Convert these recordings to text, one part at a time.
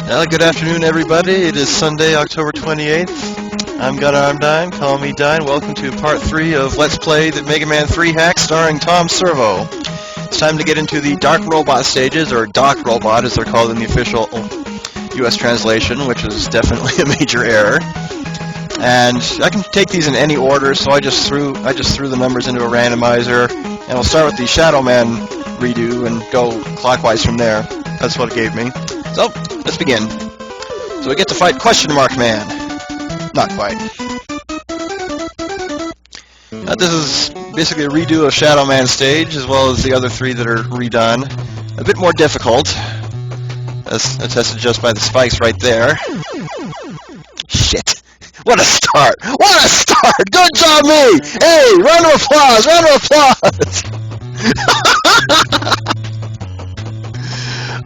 Well, good afternoon, everybody. It is Sunday, October 28th. I'm Gun Arm Dine. Call me Dine. Welcome to part 3 of Let's Play the Mega Man 3 hack starring Tom Servo. It's time to get into the Dark Robot stages, or Doc Robot as they're called in the official US translation, which is definitely a major error. And I can take these in any order, so I just threw the numbers into a randomizer, and we'll start with the Shadow Man redo and go clockwise from there. That's what it gave me. So, let's begin. So we get to fight Question Mark Man. Not quite. This is basically a redo of Shadow Man stage, as well as the other 3 that are redone. A bit more difficult, as attested just by the spikes right there. Shit! What a start! What a start! Good job, me! Hey, round of applause! Round of applause!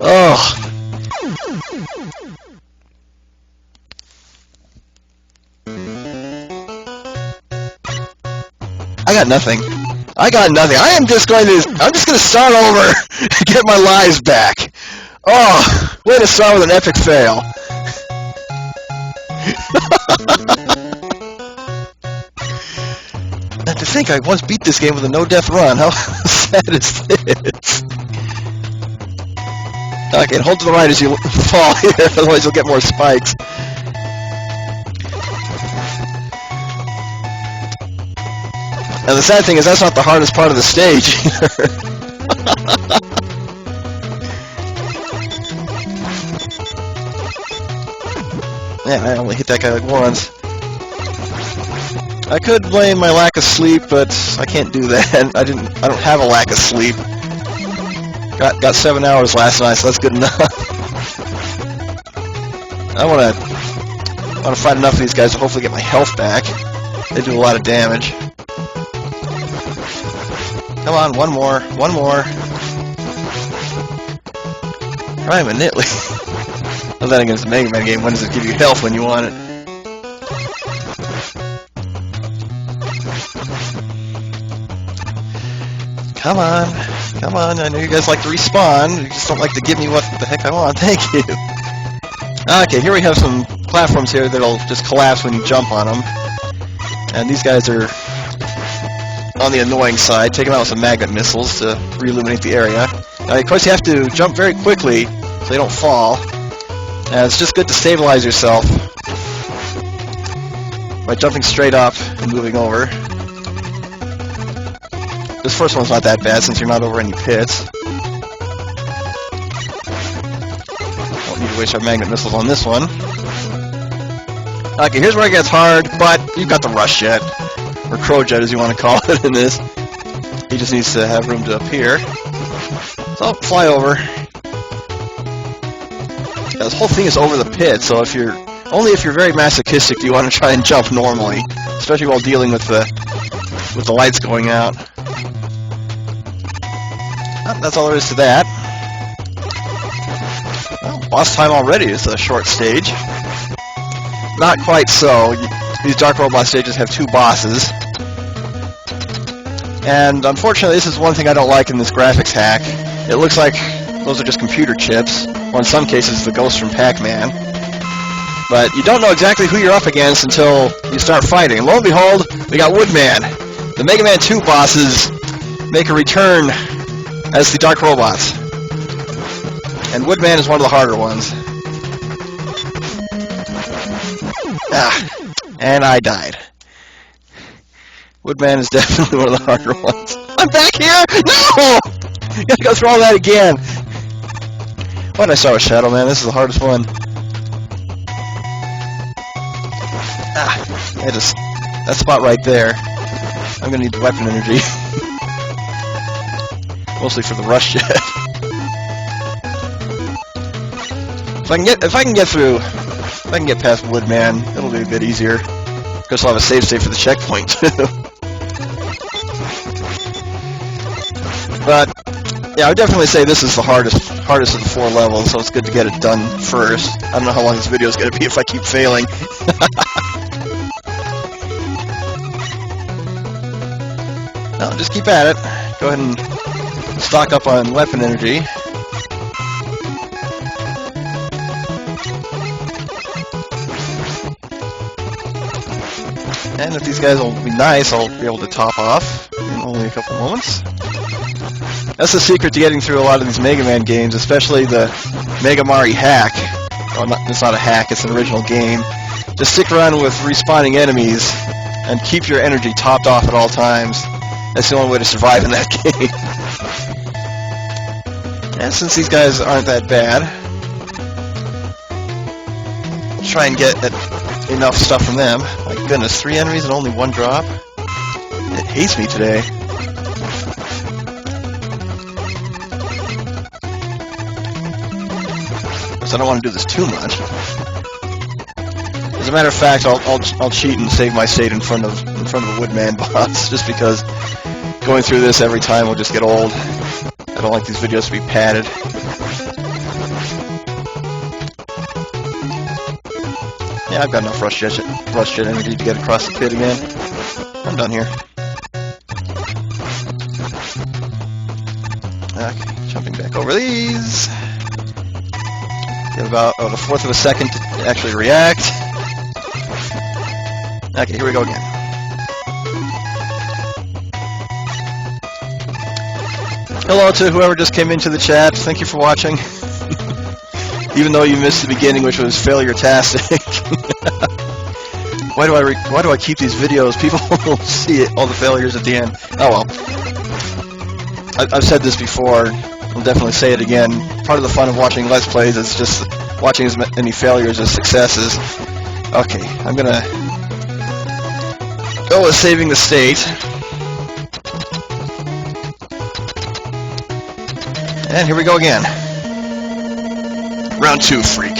Oh. I got nothing. I got nothing. I'm just going to start over and get my lives back. Oh, way to start with an epic fail. And to think I once beat this game with a no-death run. How sad is this? Okay, hold to the right as you fall here, otherwise you'll get more spikes. And the sad thing is that's not the hardest part of the stage either. Yeah, I only hit that guy like once. I could blame my lack of sleep, but I can't do that. I don't have a lack of sleep. Got 7 hours last night, so that's good enough. I want to fight enough of these guys to hopefully get my health back. They do a lot of damage. Come on, one more. Prime and Nitley. Well, then against the Mega Man game, when does it give you health when you want it? Come on, I know you guys like to respawn, you just don't like to give me what the heck I want, thank you. Okay, here we have some platforms here that'll just collapse when you jump on them. And these guys are on the annoying side. Take them out with some magnet missiles to re-illuminate the area. Now, of course, you have to jump very quickly so they don't fall. And it's just good to stabilize yourself by jumping straight up and moving over. This first one's not that bad since you're not over any pits. Won't need to waste our magnet missiles on this one. Okay, here's where it gets hard, but you've got the rush jet. Or crow jet, as you want to call it in this. He just needs to have room to appear. So, fly over. Yeah, this whole thing is over the pit, so only if you're very masochistic do you want to try and jump normally, especially while dealing with the lights going out. Oh, that's all there is to that. Well, boss time already is a short stage. Not quite so. These Dark Robot stages have 2 bosses. And unfortunately, this is one thing I don't like in this graphics hack. It looks like those are just computer chips, or in some cases the ghosts from Pac-Man. But you don't know exactly who you're up against until you start fighting. And lo and behold, we got Woodman. The Mega Man 2 bosses make a return as the Dark Robots. And Woodman is one of the harder ones. And I died. Woodman is definitely one of the harder ones. I'm back here! No! Gotta go through all that again. Why did I start with Shadow Man? This is the hardest one. That spot right there. I'm gonna need the weapon energy. Mostly for the rush jet. If I can get past Woodman, it'll be a bit easier. Of course, I'll have a save state for the checkpoint too. But yeah, I would definitely say this is the hardest of the 4 levels, so it's good to get it done first. I don't know how long this video is going to be if I keep failing. No, just keep at it. Go ahead and stock up on weapon energy. And if these guys will be nice, I'll be able to top off in only a couple moments. That's the secret to getting through a lot of these Mega Man games, especially the Mega Mari hack. Well, it's not a hack, it's an original game. Just stick around with respawning enemies and keep your energy topped off at all times. That's the only way to survive in that game. And since these guys aren't that bad, try and get enough stuff from them. My goodness, 3 enemies and only 1 drop? It hates me today. So I don't want to do this too much. As a matter of fact, I'll cheat and save my state in front of a Woodman boss, just because going through this every time will just get old. I don't like these videos to be padded. Yeah, I've got enough rush jet energy to get across the pit again. I'm done here. Okay, jumping back over these. Get about a 1/4 of a second to actually react. Okay, here we go again. Hello to whoever just came into the chat. Thank you for watching. Even though you missed the beginning, which was failure-tastic. Why do I keep these videos? People will see it, all the failures at the end. Oh well. I've said this before. I'll definitely say it again. Part of the fun of watching Let's Plays is just watching as many failures as successes. Okay, I'm gonna go with saving the state. And here we go again. Round 2, freak.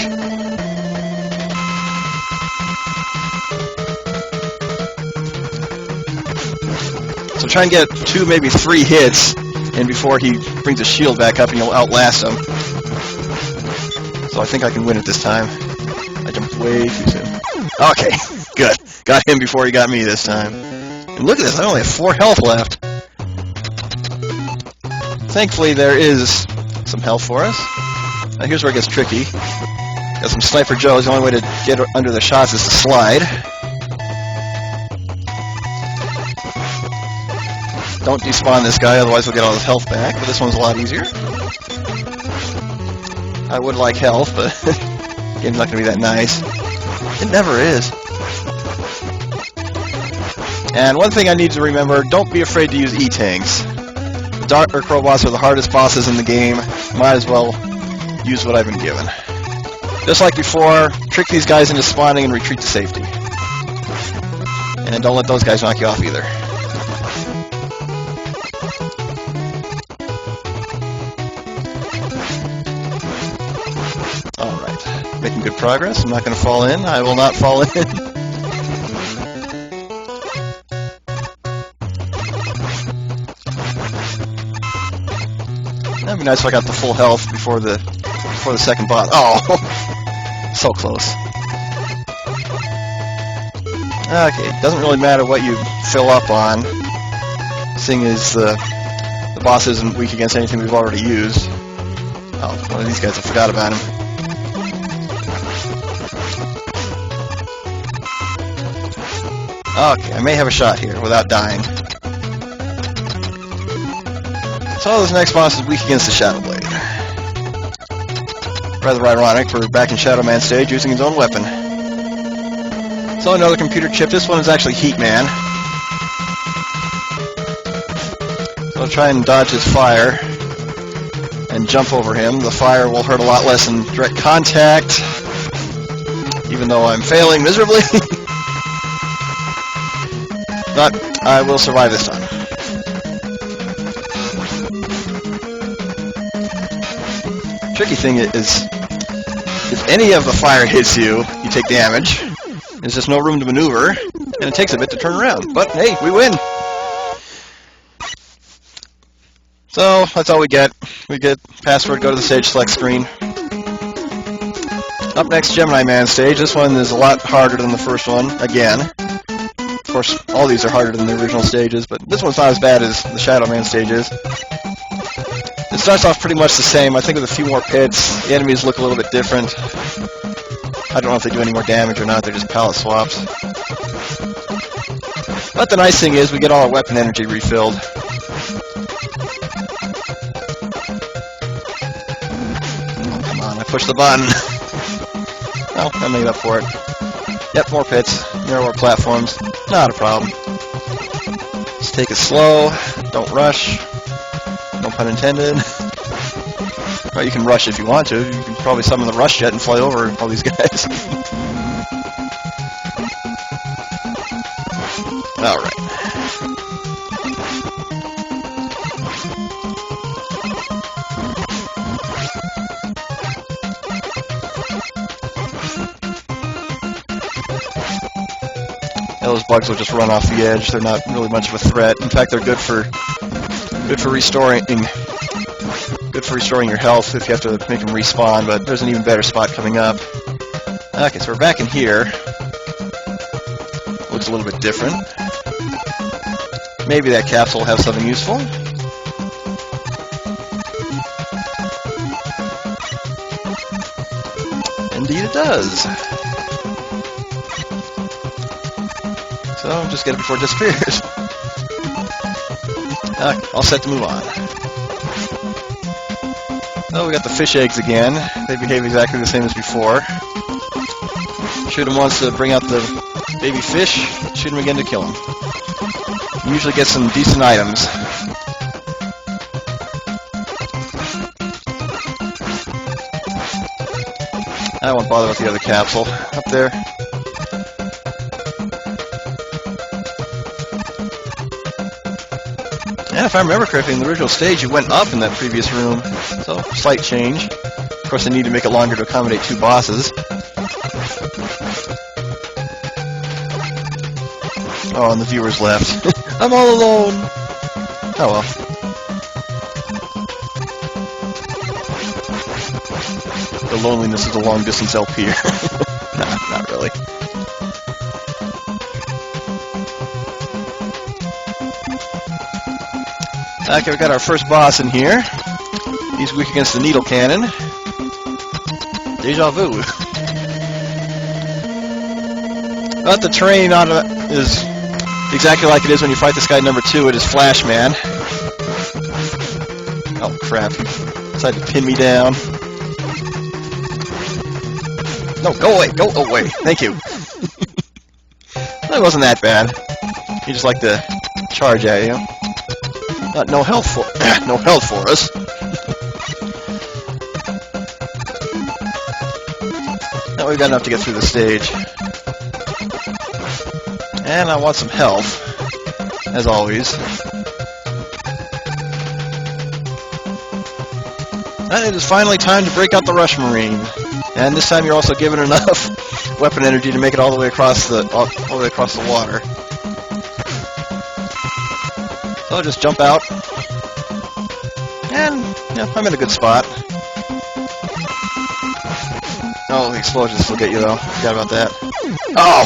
So try and get 2, maybe 3 hits in before he brings his shield back up and you'll outlast him. So I think I can win it this time. I jumped way too soon. Okay, good. Got him before he got me this time. And look at this, I only have 4 health left. Thankfully there is some health for us. Now here's where it gets tricky. Got some Sniper Joes. The only way to get under the shots is to slide. Don't despawn this guy, otherwise he'll get all his health back. But this one's a lot easier. I would like health, but the game's not going to be that nice. It never is. And one thing I need to remember, don't be afraid to use E-tanks. The Dark Robots are the hardest bosses in the game. Might as well use what I've been given. Just like before, trick these guys into spawning and retreat to safety. And don't let those guys knock you off either. Alright, making good progress. I'm not going to fall in. I will not fall in. That'd be nice if I got the full health before the second boss. Oh, so close. Okay, it doesn't really matter what you fill up on, seeing as the boss isn't weak against anything we've already used. Oh, one of these guys, I forgot about him. Okay, I may have a shot here without dying. So this next boss is weak against the Shadow Blade. Rather ironic, we're back in Shadow Man stage using his own weapon. So another computer chip. This one is actually Heat Man. So I'll try and dodge his fire and jump over him. The fire will hurt a lot less in direct contact, even though I'm failing miserably. But I will survive this time. Tricky thing is, if any of the fire hits you, you take damage. There's just no room to maneuver, and it takes a bit to turn around. But hey, we win! So, that's all we get. We get password, go to the stage select screen. Up next, Gemini Man stage. This one is a lot harder than the first one, again. Of course, all these are harder than the original stages, but this one's not as bad as the Shadow Man stage is. It starts off pretty much the same, I think with a few more pits. The enemies look a little bit different. I don't know if they do any more damage or not, they're just palette swaps. But the nice thing is we get all our weapon energy refilled. Oh, come on, I pushed the button. Oh, I made up for it. Yep, more pits, more platforms. Not a problem. Just take it slow, don't rush. No pun intended. Well, you can rush if you want to. You can probably summon the rush jet and fly over all these guys. Alright. Those bugs will just run off the edge. They're not really much of a threat. In fact, they're good for restoring your health if you have to make them respawn, but there's an even better spot coming up. Okay, so we're back in here. Looks a little bit different. Maybe that capsule will have something useful. Indeed it does. So, just get it before it disappears. Okay, all set to move on. Oh, we got the fish eggs again. They behave exactly the same as before. Shoot them once to bring out the baby fish, shoot them again to kill them. You usually get some decent items. I won't bother with the other capsule up there. And if I remember correctly, in the original stage, you went up in that previous room. So, slight change. Of course, they need to make it longer to accommodate 2 bosses. Oh, and the viewers left. I'm all alone! Oh well. The loneliness of the long-distance LP. Nah, not really. Okay, we got our first boss in here. He's weak against the needle cannon. Deja vu. But the terrain on it is exactly like it is when you fight this guy number 2. It is Flash Man. Oh crap! He decided to pin me down. No, go away! Go away! Thank you. That wasn't that bad. He just liked to charge at you. No health for no health for us. Now we've got enough to get through the stage. And I want some health, as always. And it is finally time to break out the Rush Marine. And this time you're also given enough weapon energy to make it all the way across the water. So I'll just jump out. And yeah, I'm in a good spot. Oh, the explosions will get you though. Forgot about that. Oh!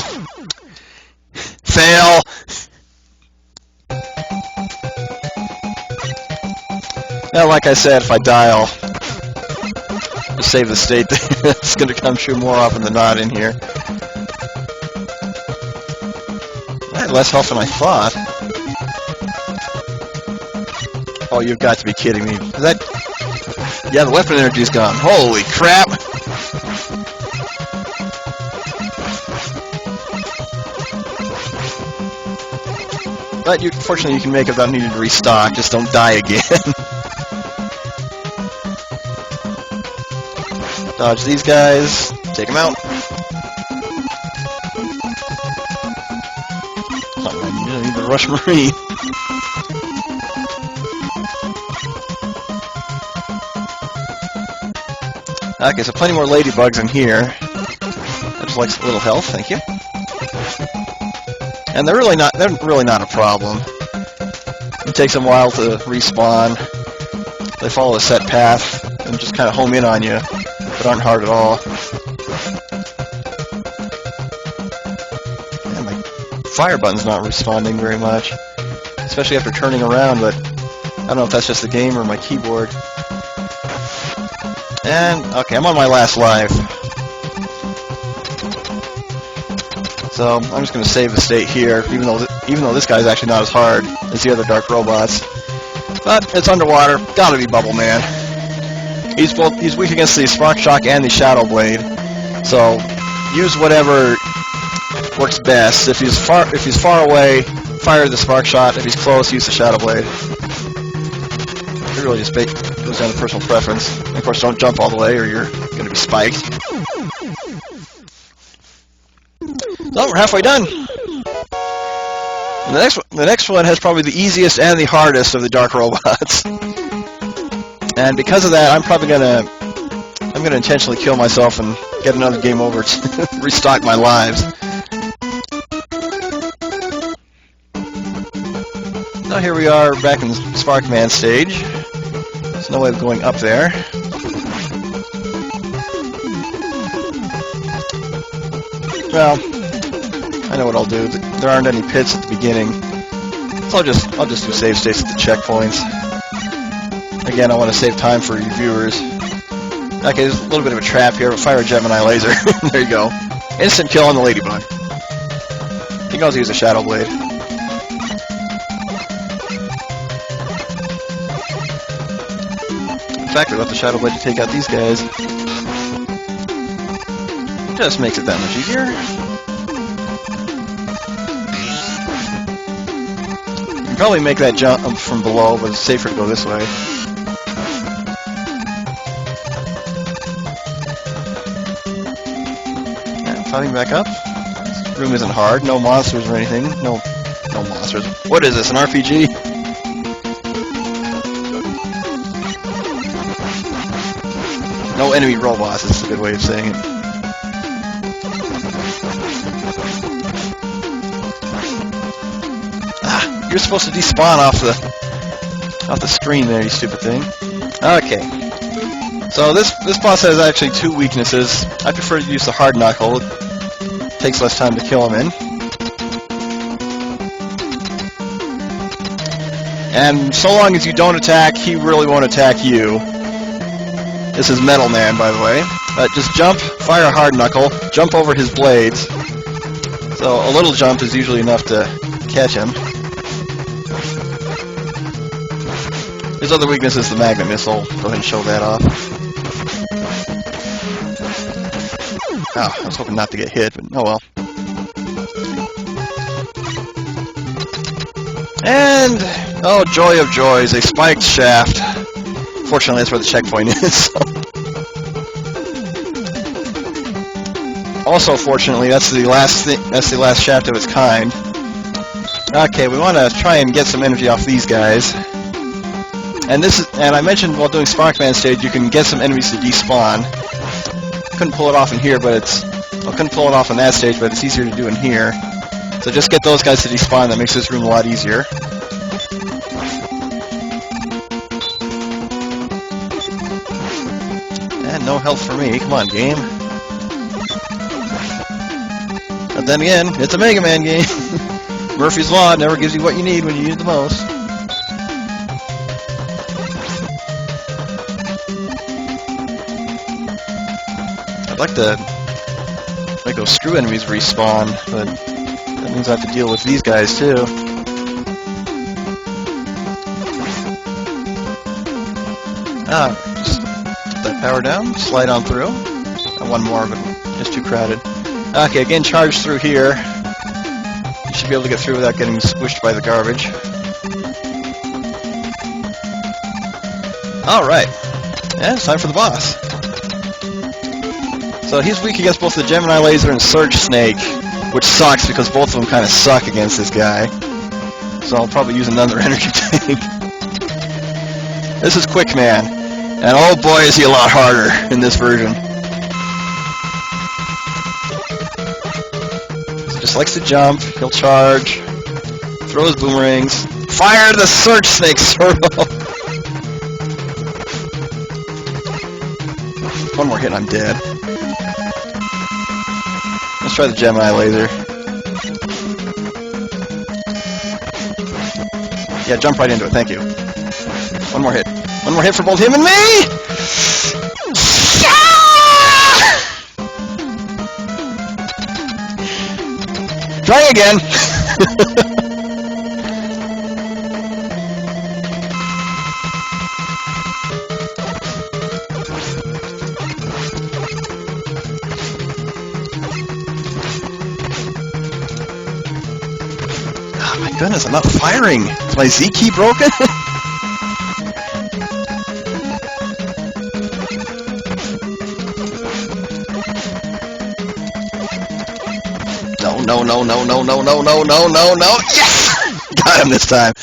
Fail! Now, like I said, if I die, I'll just save the state. It's going to come true more often than not in here. I had less health than I thought. Oh, you've got to be kidding me. Is that... Yeah, the weapon energy's gone. Holy crap! But fortunately you can make it without needing to restock, just don't die again. Dodge these guys, take them out. I need the Rush Marine. Okay, so plenty more ladybugs in here. I just like a little health, thank you. And they're really not a problem. It takes them a while to respawn. They follow a set path and just kind of home in on you, but aren't hard at all. And my fire button's not responding very much, especially after turning around, but I don't know if that's just the game or my keyboard. And, okay, I'm on my last life. So I'm just going to save the state here, even though this guy's actually not as hard as the other dark robots. But it's underwater. Gotta be Bubble Man. He's weak against the Spark Shock and the Shadow Blade. So use whatever works best. If he's far away, fire the Spark Shot. If he's close, use the Shadow Blade. It really just goes down to personal preference. And of course, don't jump all the way, or you're going to be spiked. So we're halfway done. And the next one has probably the easiest and the hardest of the dark robots. And because of that, I'm gonna intentionally kill myself and get another game over to restock my lives. Now here we are back in the Sparkman stage. There's no way of going up there. Well, I know what I'll do. There aren't any pits at the beginning, so I'll just do save states at the checkpoints. Again, I want to save time for you viewers. Okay, there's a little bit of a trap here, but fire a Gemini laser. There you go. Instant kill on the Ladybug. You can also use a Shadow Blade. In fact, we left the Shadow Blade to take out these guys. Just makes it that much easier. You can probably make that jump from below, but it's safer to go this way. And climbing back up. This room isn't hard. No monsters or anything. No monsters. What is this, an RPG? No enemy robots, this is a good way of saying it. You're supposed to despawn off the screen there, you stupid thing. Okay. So this boss has actually two weaknesses. I prefer to use the hard knuckle. It takes less time to kill him in. And so long as you don't attack, he really won't attack you. This is Metal Man, by the way. Just jump, fire a hard knuckle, jump over his blades. So a little jump is usually enough to catch him. His other weakness is the magnet missile. Go ahead and show that off. Oh, I was hoping not to get hit, but oh well. And, oh joy of joys, a spiked shaft. Fortunately, that's where the checkpoint is. Also, fortunately, that's the last shaft of its kind. Okay, we want to try and get some energy off these guys. And I mentioned while doing Sparkman stage, you can get some enemies to despawn. Couldn't pull it off in here, couldn't pull it off in that stage, but it's easier to do in here. So just get those guys to despawn. That makes this room a lot easier. And no health for me. Come on, game. But then again, it's a Mega Man game. Murphy's Law never gives you what you need when you need it the most. I'd like to make those screw enemies respawn, but that means I have to deal with these guys too. Just put that power down, slide on through. One more, but just too crowded. Okay, again, charge through here. You should be able to get through without getting squished by the garbage. Alright, and it's time for the boss. So he's weak against both the Gemini Laser and Surge Snake, which sucks because both of them kind of suck against this guy. So I'll probably use another energy tank. This is Quick Man, and oh boy is he a lot harder in this version. He just likes to jump, he'll charge, throw his boomerangs, fire the Surge Snake servo! One more hit and I'm dead. Let's try the Gemini Laser. Yeah, jump right into it, thank you. One more hit. One more hit for both him and me! Try again! Oh my goodness, I'm not firing! Is my Z key broken? No, no, no, no, no, no, no, no, no, no! Yes! Got him this time!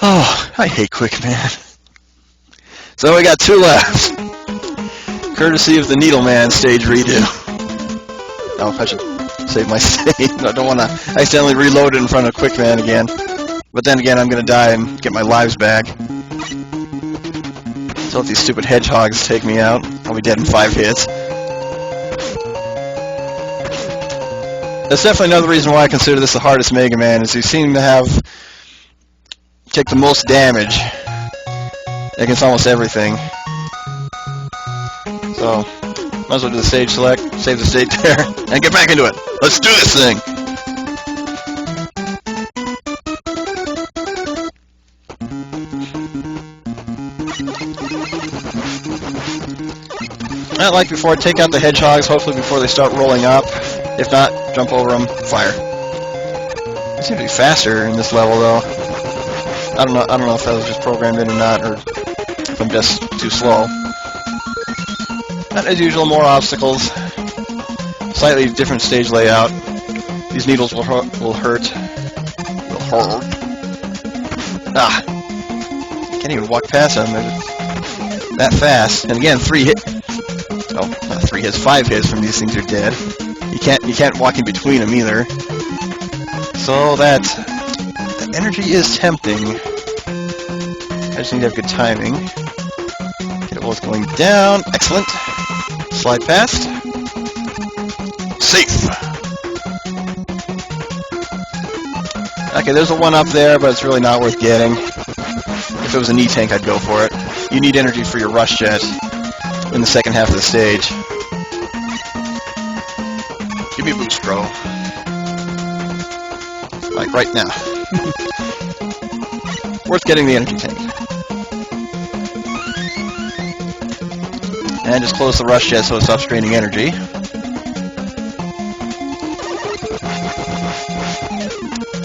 Oh, I hate Quick Man. So we got 2 left. Courtesy of the Needle Man stage redo. Oh, I should save my save. I don't want to accidentally reload it in front of Quick Man again. But then again, I'm going to die and get my lives back. So if these stupid hedgehogs take me out, I'll be dead in 5 hits. That's definitely another reason why I consider this the hardest Mega Man, is you seem to take the most damage against almost everything. So, might as well do the stage select, save the stage there, and get back into it. Let's do this thing! Like before, take out the hedgehogs, hopefully before they start rolling up. If not, jump over them, fire. It seems to be faster in this level, though. I don't know if that was just programmed in or not, or if I'm just too slow. Not as usual, more obstacles. Slightly different stage layout. These needles will hurt. Will hurt. Ah! Can't even walk past them. They're that fast. And again, 3 hits. Oh, not 3 hits, 5 hits from these things are dead. You can't walk in between them either. So that energy is tempting. I just need to have good timing. Get it while it's going down. Excellent. Slide past. Safe. Okay, there's a 1 up there, but it's really not worth getting. If it was a knee tank, I'd go for it. You need energy for your rush jet in the second half of the stage. Give me a boost, bro. Like right now. Worth getting the energy tank. And just close the rush jet so it stops draining energy.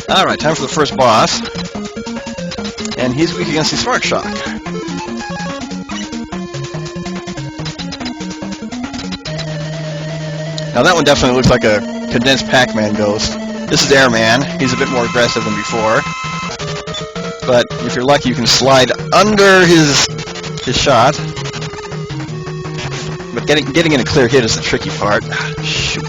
Alright, time for the first boss. And he's weak against the Spark Shock. Now that one definitely looks like a condensed Pac-Man ghost. This is Airman. He's a bit more aggressive than before. But if you're lucky, you can slide under his shot. But getting in a clear hit is the tricky part. Shoot.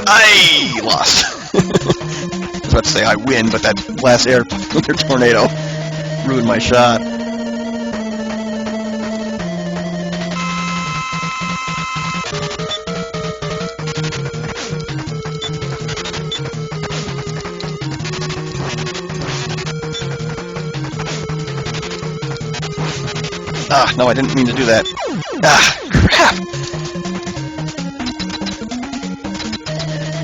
I lost. I was about to say I win, but that last air tornado ruined my shot. Ah, no, I didn't mean to do that. Ah, crap!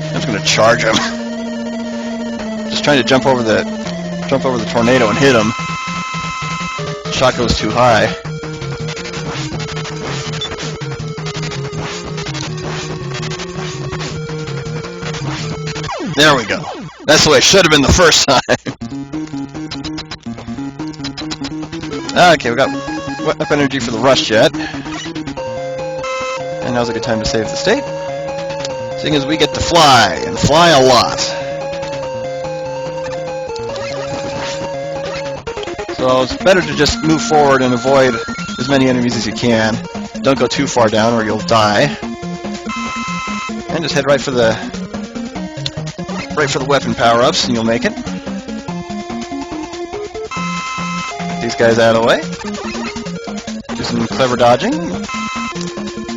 I'm just gonna charge him. Just trying to jump over the tornado and hit him. The shot goes too high. There we go. That's the way it should have been the first time. Okay, we got up energy for the rush jet. And now's a good time to save the state. Seeing as we get to fly, and fly a lot. So it's better to just move forward and avoid as many enemies as you can. Don't go too far down or you'll die. And just head right for the weapon power-ups and you'll make it. Get these guys out of the way. Do some clever dodging.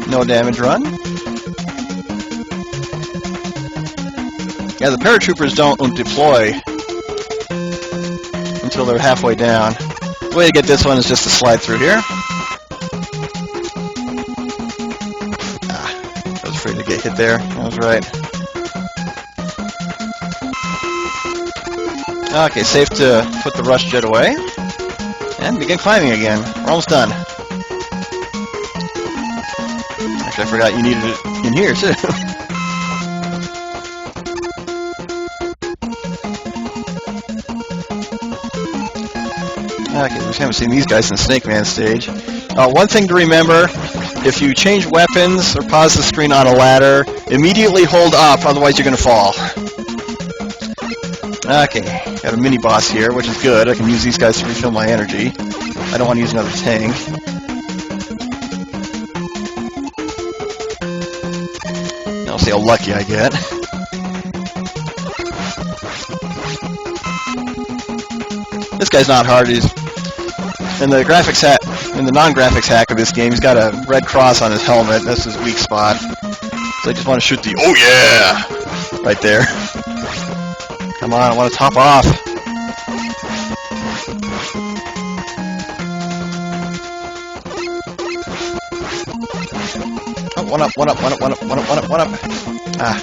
No damage run. Yeah, the paratroopers don't deploy until they're halfway down. The way to get this one is just to slide through here. I was afraid to get hit there. I was right. Okay, safe to put the rush jet away. And begin climbing again. We're almost done. Actually, I forgot you needed it in here, too. Okay, we just haven't seen these guys in the Snake Man stage. One thing to remember, if you change weapons or pause the screen on a ladder, immediately hold up, otherwise you're going to fall. Okay, got a mini-boss here, which is good. I can use these guys to refill my energy. I don't want to use another tank. I'll see how lucky I get. This guy's not hard. He's in the graphics hack, in the non-graphics hack of this game. He's got a red cross on his helmet. That's his weak spot. So I just want to shoot the oh yeah right there. Come on, I want to top off. Oh, one up, one up, one up, one up, one up, one up, one up. Ah.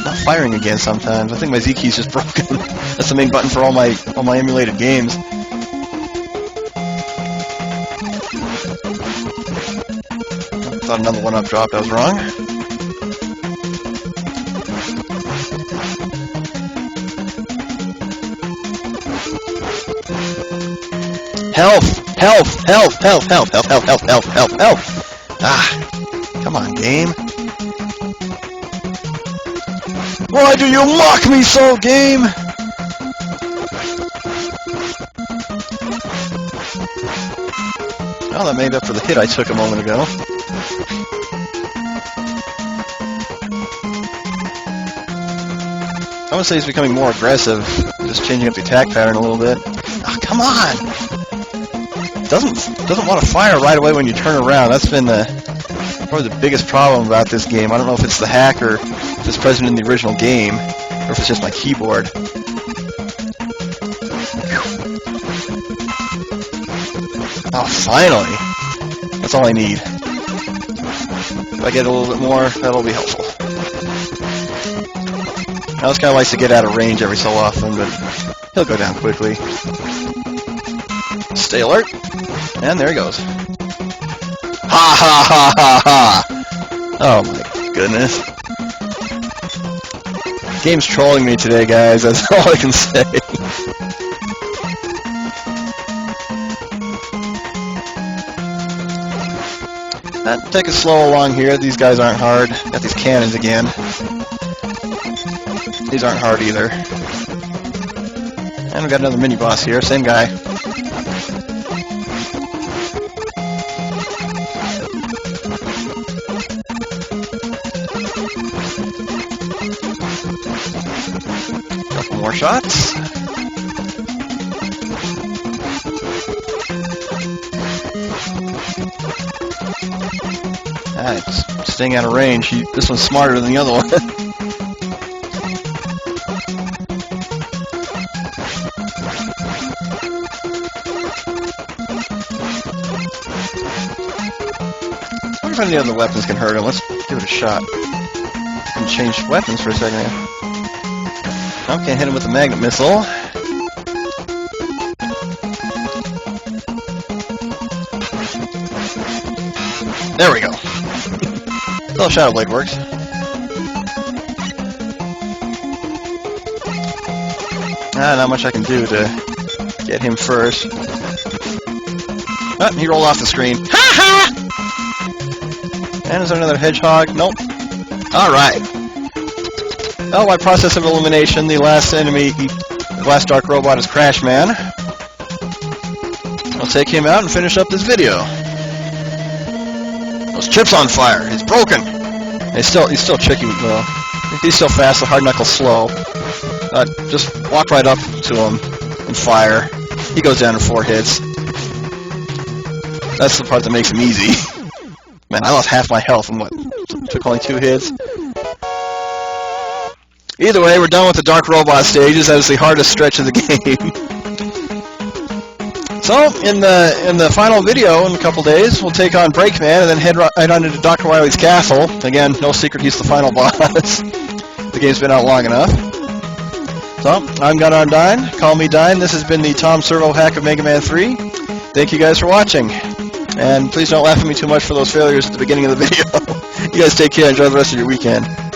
Not firing again sometimes. I think my Z key's just broken. That's the main button for all my emulated games. I thought another one up dropped. I was wrong. Health! Health! Health! Health! Health! Health! Health! Health! Health! Health! Health! Ah! Come on, game. Why do you mock me so, game? Well, that made up for the hit I took a moment ago. I would say he's becoming more aggressive, just changing up the attack pattern a little bit. Oh, come on! Doesn't want to fire right away when you turn around. That's been probably the biggest problem about this game. I don't know if it's the hack or if it's present in the original game, or if it's just my keyboard. Oh, finally! That's all I need. If I get a little bit more, that'll be helpful. Now, this guy likes to get out of range every so often, but he'll go down quickly. Stay alert. And there he goes. Ha ha ha ha ha! Oh my goodness. Game's trolling me today, guys. That's all I can say. Take it slow along here. These guys aren't hard. Got these cannons again. These aren't hard either. And we got another mini-boss here. Same guy. Couple more shots. Just staying out of range. This one's smarter than the other one. I wonder if any other weapons can hurt him. Let's give it a shot. And change weapons for a second here. I can't hit him with the magnet missile. There we go. Still Shadow Blade works. Not much I can do to get him first. Oh, he rolled off the screen. Ha ha! And is there another hedgehog? Nope. Alright. Oh, by process of elimination, the last enemy, the last dark robot is Crash Man. I'll take him out and finish up this video. Those chips on fire. He's broken. He's still tricky, though. He's still fast, the hard knuckle's slow. Just walk right up to him and fire. He goes down in 4 hits. That's the part that makes him easy. Man, I lost half my health in what? Took only 2 hits. Either way, we're done with the Dark Robot stages. That is the hardest stretch of the game. So, in the final video in a couple days, we'll take on Breakman and then head on into Dr. Wily's castle. Again, no secret, he's the final boss. The game's been out long enough. So, I'm Gunnar Dine. Call me Dine. This has been the Tom Servo hack of Mega Man 3. Thank you guys for watching. And please don't laugh at me too much for those failures at the beginning of the video. You guys take care. Enjoy the rest of your weekend.